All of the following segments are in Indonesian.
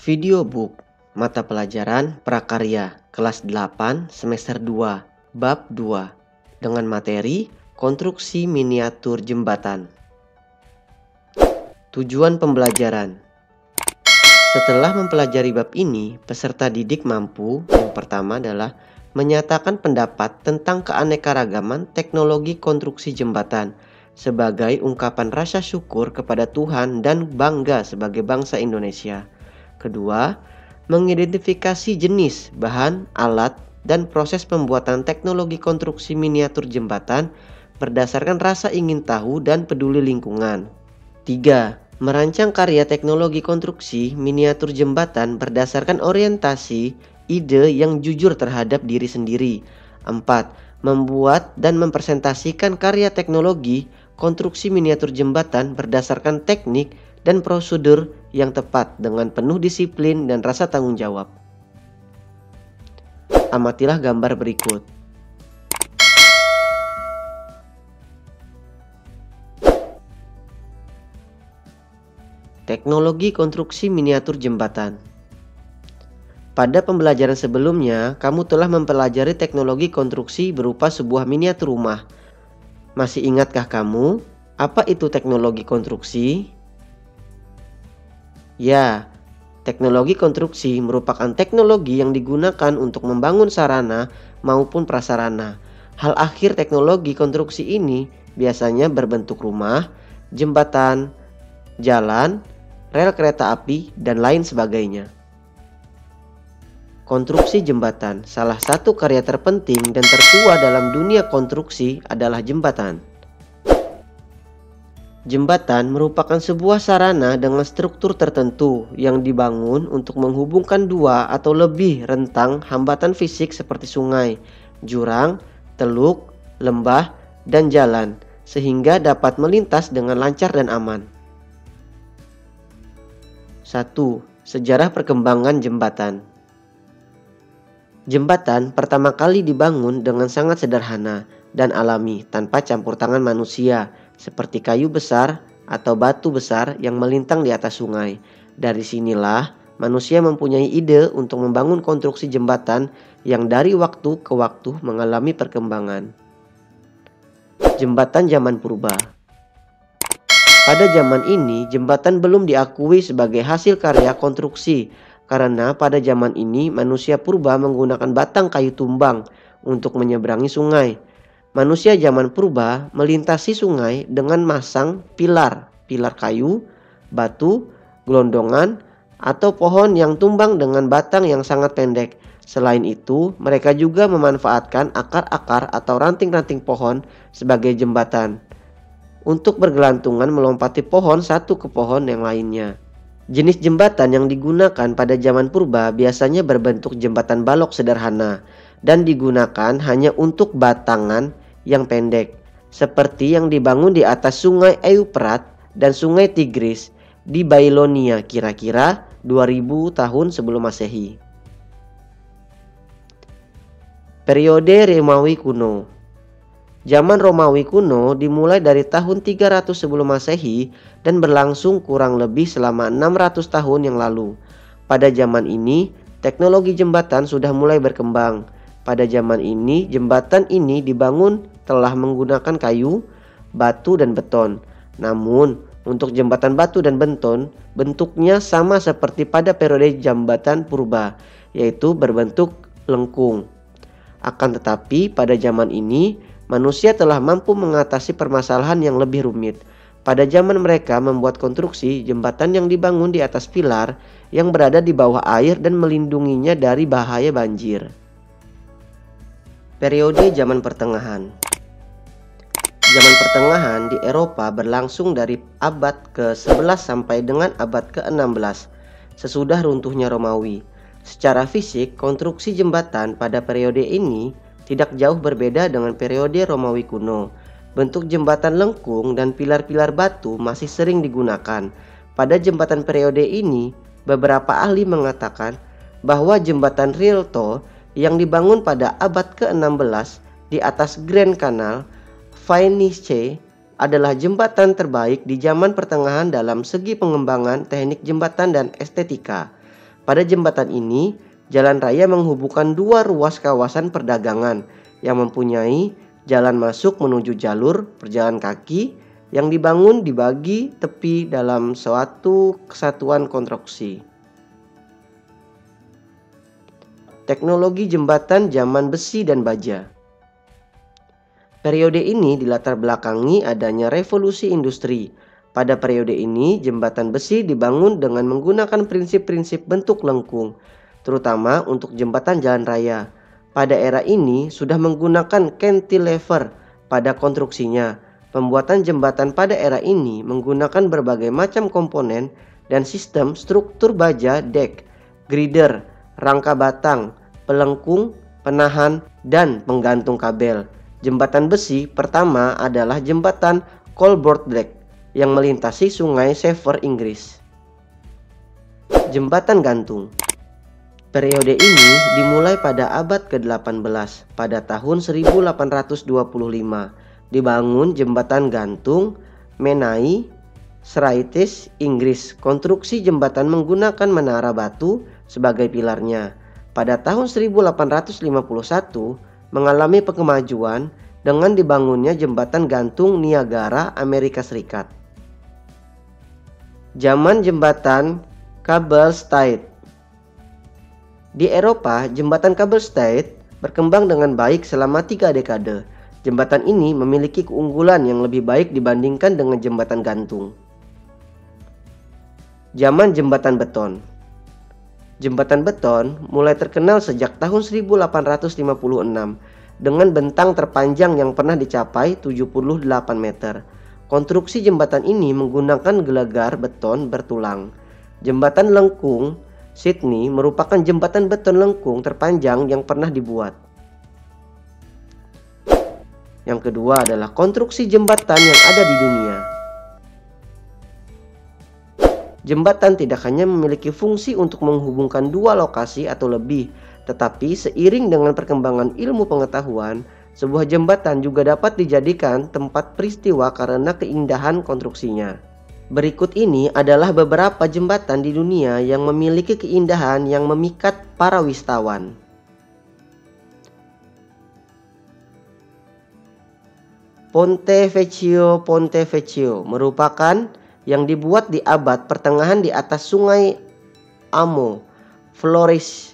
Videobook, mata pelajaran prakarya, kelas 8, semester 2, bab 2, dengan materi konstruksi miniatur jembatan. Tujuan pembelajaran. Setelah mempelajari bab ini, peserta didik mampu, yang pertama adalah menyatakan pendapat tentang keanekaragaman teknologi konstruksi jembatan sebagai ungkapan rasa syukur kepada Tuhan dan bangga sebagai bangsa Indonesia. Kedua, mengidentifikasi jenis, bahan, alat, dan proses pembuatan teknologi konstruksi miniatur jembatan berdasarkan rasa ingin tahu dan peduli lingkungan. 3. Merancang karya teknologi konstruksi miniatur jembatan berdasarkan orientasi, ide yang jujur terhadap diri sendiri. 4. Membuat dan mempresentasikan karya teknologi konstruksi miniatur jembatan berdasarkan teknik dan prosedur yang tepat dengan penuh disiplin dan rasa tanggung jawab. Amatilah gambar berikut. Teknologi konstruksi miniatur jembatan. Pada pembelajaran sebelumnya, kamu telah mempelajari teknologi konstruksi berupa sebuah miniatur rumah. Masih ingatkah kamu apa itu teknologi konstruksi? Ya, teknologi konstruksi merupakan teknologi yang digunakan untuk membangun sarana maupun prasarana. Hal akhir teknologi konstruksi ini biasanya berbentuk rumah, jembatan, jalan, rel kereta api, dan lain sebagainya. Konstruksi jembatan, salah satu karya terpenting dan tertua dalam dunia konstruksi adalah jembatan. Jembatan merupakan sebuah sarana dengan struktur tertentu yang dibangun untuk menghubungkan dua atau lebih rentang hambatan fisik seperti sungai, jurang, teluk, lembah, dan jalan, sehingga dapat melintas dengan lancar dan aman. 1. Sejarah perkembangan jembatan. Jembatan pertama kali dibangun dengan sangat sederhana dan alami tanpa campur tangan manusia, seperti kayu besar atau batu besar yang melintang di atas sungai. Dari sinilah manusia mempunyai ide untuk membangun konstruksi jembatan yang dari waktu ke waktu mengalami perkembangan. Jembatan zaman purba. Pada zaman ini, jembatan belum diakui sebagai hasil karya konstruksi karena pada zaman ini manusia purba menggunakan batang kayu tumbang untuk menyeberangi sungai. Manusia zaman purba melintasi sungai dengan masang pilar kayu, batu, gelondongan, atau pohon yang tumbang dengan batang yang sangat pendek. Selain itu, mereka juga memanfaatkan akar-akar atau ranting-ranting pohon sebagai jembatan untuk bergelantungan melompati pohon satu ke pohon yang lainnya. Jenis jembatan yang digunakan pada zaman purba biasanya berbentuk jembatan balok sederhana dan digunakan hanya untuk batangan yang pendek, seperti yang dibangun di atas sungai Euprat dan sungai Tigris di Babilonia kira-kira 2000 tahun sebelum Masehi. Periode Romawi kuno. Zaman Romawi kuno dimulai dari tahun 300 sebelum Masehi dan berlangsung kurang lebih selama 600 tahun yang lalu. Pada zaman ini, teknologi jembatan sudah mulai berkembang. Pada zaman ini, jembatan ini dibangun telah menggunakan kayu, batu, dan beton. Namun, untuk jembatan batu dan beton, bentuknya sama seperti pada periode jembatan purba, yaitu berbentuk lengkung. Akan tetapi, pada zaman ini, manusia telah mampu mengatasi permasalahan yang lebih rumit. Pada zaman mereka membuat konstruksi jembatan yang dibangun di atas pilar yang berada di bawah air dan melindunginya dari bahaya banjir. Periode zaman pertengahan. Zaman pertengahan di Eropa berlangsung dari abad ke-11 sampai dengan abad ke-16 sesudah runtuhnya Romawi. Secara fisik, konstruksi jembatan pada periode ini tidak jauh berbeda dengan periode Romawi kuno. Bentuk jembatan lengkung dan pilar-pilar batu masih sering digunakan. Pada jembatan periode ini, beberapa ahli mengatakan bahwa jembatan Rialto yang dibangun pada abad ke-16 di atas Grand Canal Venice adalah jembatan terbaik di zaman pertengahan dalam segi pengembangan teknik jembatan dan estetika. Pada jembatan ini, jalan raya menghubungkan dua ruas kawasan perdagangan yang mempunyai jalan masuk menuju jalur berjalan kaki yang dibangun dibagi tepi dalam suatu kesatuan konstruksi. Teknologi jembatan zaman besi dan baja. Periode ini dilatar belakangi adanya revolusi industri. Pada periode ini, jembatan besi dibangun dengan menggunakan prinsip-prinsip bentuk lengkung, terutama untuk jembatan jalan raya. Pada era ini sudah menggunakan cantilever pada konstruksinya. Pembuatan jembatan pada era ini menggunakan berbagai macam komponen dan sistem struktur baja, dek, girder, rangka batang, pelengkung, penahan, dan penggantung kabel. Jembatan besi pertama adalah jembatan Colborne Dyke yang melintasi sungai Severn, Inggris. Jembatan gantung. Periode ini dimulai pada abad ke-18. Pada tahun 1825 dibangun jembatan gantung Menai, Syrtis, Inggris. Konstruksi jembatan menggunakan menara batu sebagai pilarnya. Pada tahun 1851 mengalami kemajuan dengan dibangunnya jembatan gantung Niagara, Amerika Serikat. Zaman jembatan kabel Strait. Di Eropa, jembatan kabel Strait berkembang dengan baik selama 3 dekade. Jembatan ini memiliki keunggulan yang lebih baik dibandingkan dengan jembatan gantung. Zaman jembatan beton. Jembatan beton mulai terkenal sejak tahun 1856 dengan bentang terpanjang yang pernah dicapai 78 meter. Konstruksi jembatan ini menggunakan gelegar beton bertulang. Jembatan lengkung Sydney merupakan jembatan beton lengkung terpanjang yang pernah dibuat. Yang kedua adalah konstruksi jembatan yang ada di dunia. Jembatan tidak hanya memiliki fungsi untuk menghubungkan dua lokasi atau lebih, tetapi seiring dengan perkembangan ilmu pengetahuan, sebuah jembatan juga dapat dijadikan tempat peristiwa karena keindahan konstruksinya. Berikut ini adalah beberapa jembatan di dunia yang memiliki keindahan yang memikat para wisatawan. Ponte Vecchio merupakan yang dibuat di abad pertengahan di atas sungai Amo, Flores.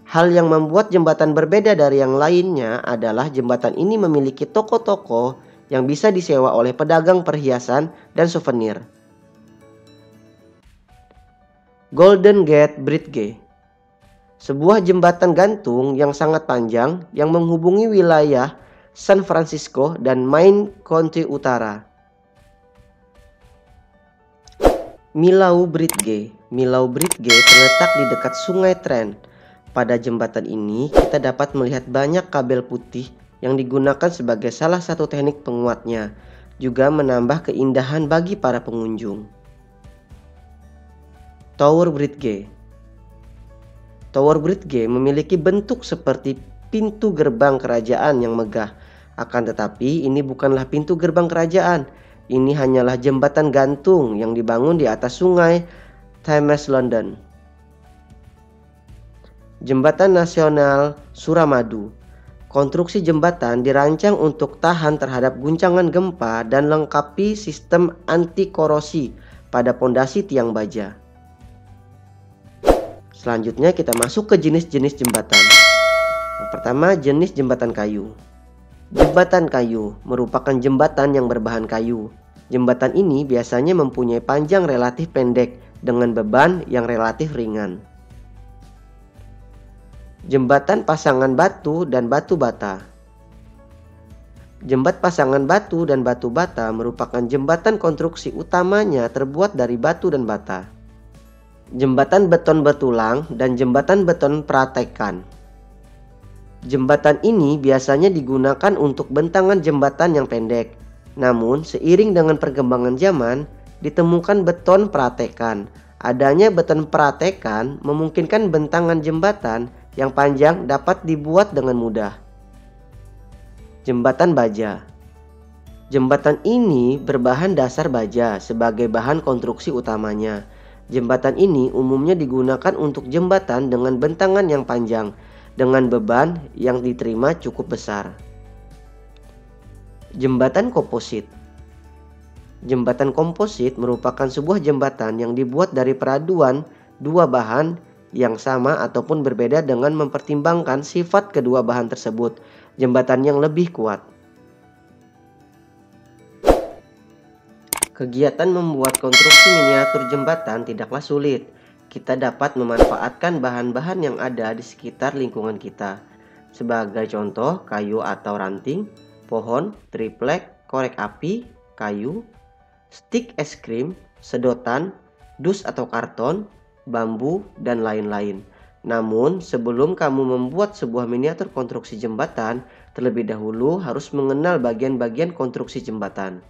Hal yang membuat jembatan berbeda dari yang lainnya adalah jembatan ini memiliki toko-toko yang bisa disewa oleh pedagang perhiasan dan souvenir. Golden Gate Bridge, sebuah jembatan gantung yang sangat panjang yang menghubungi wilayah San Francisco dan Maine County Utara. Millau Bridge terletak di dekat Sungai Trent. Pada jembatan ini kita dapat melihat banyak kabel putih yang digunakan sebagai salah satu teknik penguatnya, juga menambah keindahan bagi para pengunjung. Tower Bridge memiliki bentuk seperti pintu gerbang kerajaan yang megah. Akan tetapi ini bukanlah pintu gerbang kerajaan. Ini hanyalah jembatan gantung yang dibangun di atas sungai Thames, London. Jembatan Nasional Suramadu. Konstruksi jembatan dirancang untuk tahan terhadap guncangan gempa dan lengkapi sistem anti korosi pada pondasi tiang baja. Selanjutnya kita masuk ke jenis-jenis jembatan. Yang pertama, jenis jembatan kayu. Jembatan kayu merupakan jembatan yang berbahan kayu. Jembatan ini biasanya mempunyai panjang relatif pendek dengan beban yang relatif ringan. Jembatan pasangan batu dan batu bata. Jembatan pasangan batu dan batu bata merupakan jembatan konstruksi utamanya terbuat dari batu dan bata. Jembatan beton bertulang dan jembatan beton pratekan. Jembatan ini biasanya digunakan untuk bentangan jembatan yang pendek. Namun, seiring dengan perkembangan zaman, ditemukan beton pratekan. Adanya beton pratekan memungkinkan bentangan jembatan yang panjang dapat dibuat dengan mudah. Jembatan baja. Jembatan ini berbahan dasar baja sebagai bahan konstruksi utamanya. Jembatan ini umumnya digunakan untuk jembatan dengan bentangan yang panjang, dengan beban yang diterima cukup besar. Jembatan komposit. Jembatan komposit merupakan sebuah jembatan yang dibuat dari peraduan dua bahan yang sama ataupun berbeda dengan mempertimbangkan sifat kedua bahan tersebut. Jembatan yang lebih kuat. Kegiatan membuat konstruksi miniatur jembatan tidaklah sulit. Kita dapat memanfaatkan bahan-bahan yang ada di sekitar lingkungan kita. Sebagai contoh, kayu atau ranting, pohon, triplek, korek api, kayu, stik es krim, sedotan, dus atau karton, bambu, dan lain-lain. Namun, sebelum kamu membuat sebuah miniatur konstruksi jembatan, terlebih dahulu harus mengenal bagian-bagian konstruksi jembatan.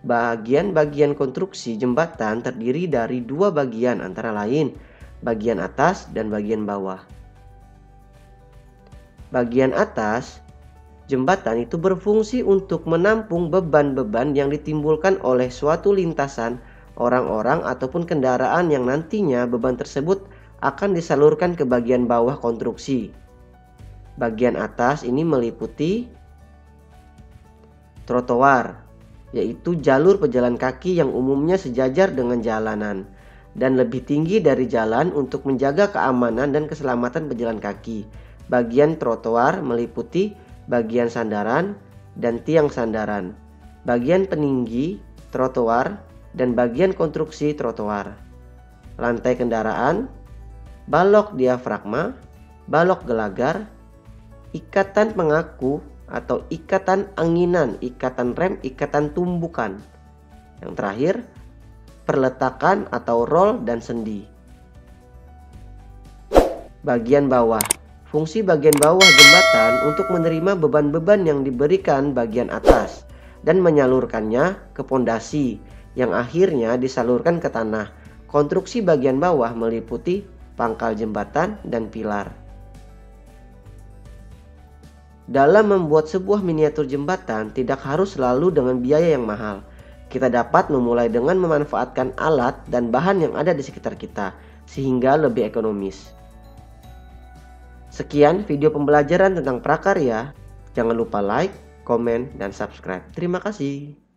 Bagian-bagian konstruksi jembatan terdiri dari dua bagian antara lain, bagian atas dan bagian bawah. Bagian atas jembatan itu berfungsi untuk menampung beban-beban yang ditimbulkan oleh suatu lintasan orang-orang ataupun kendaraan yang nantinya beban tersebut akan disalurkan ke bagian bawah konstruksi. Bagian atas ini meliputi trotoar, yaitu jalur pejalan kaki yang umumnya sejajar dengan jalanan dan lebih tinggi dari jalan untuk menjaga keamanan dan keselamatan pejalan kaki. Bagian trotoar meliputi bagian sandaran dan tiang sandaran, bagian peninggi trotoar, dan bagian konstruksi trotoar. Lantai kendaraan, balok diafragma, balok gelagar, ikatan pengaku atau ikatan anginan, ikatan rem, ikatan tumbukan. Yang terakhir, perletakan atau rol dan sendi. Bagian bawah. Fungsi bagian bawah jembatan untuk menerima beban-beban yang diberikan bagian atas dan menyalurkannya ke pondasi yang akhirnya disalurkan ke tanah. Konstruksi bagian bawah meliputi pangkal jembatan dan pilar. Dalam membuat sebuah miniatur jembatan tidak harus selalu dengan biaya yang mahal. Kita dapat memulai dengan memanfaatkan alat dan bahan yang ada di sekitar kita, sehingga lebih ekonomis. Sekian video pembelajaran tentang prakarya. Jangan lupa like, komen, dan subscribe. Terima kasih.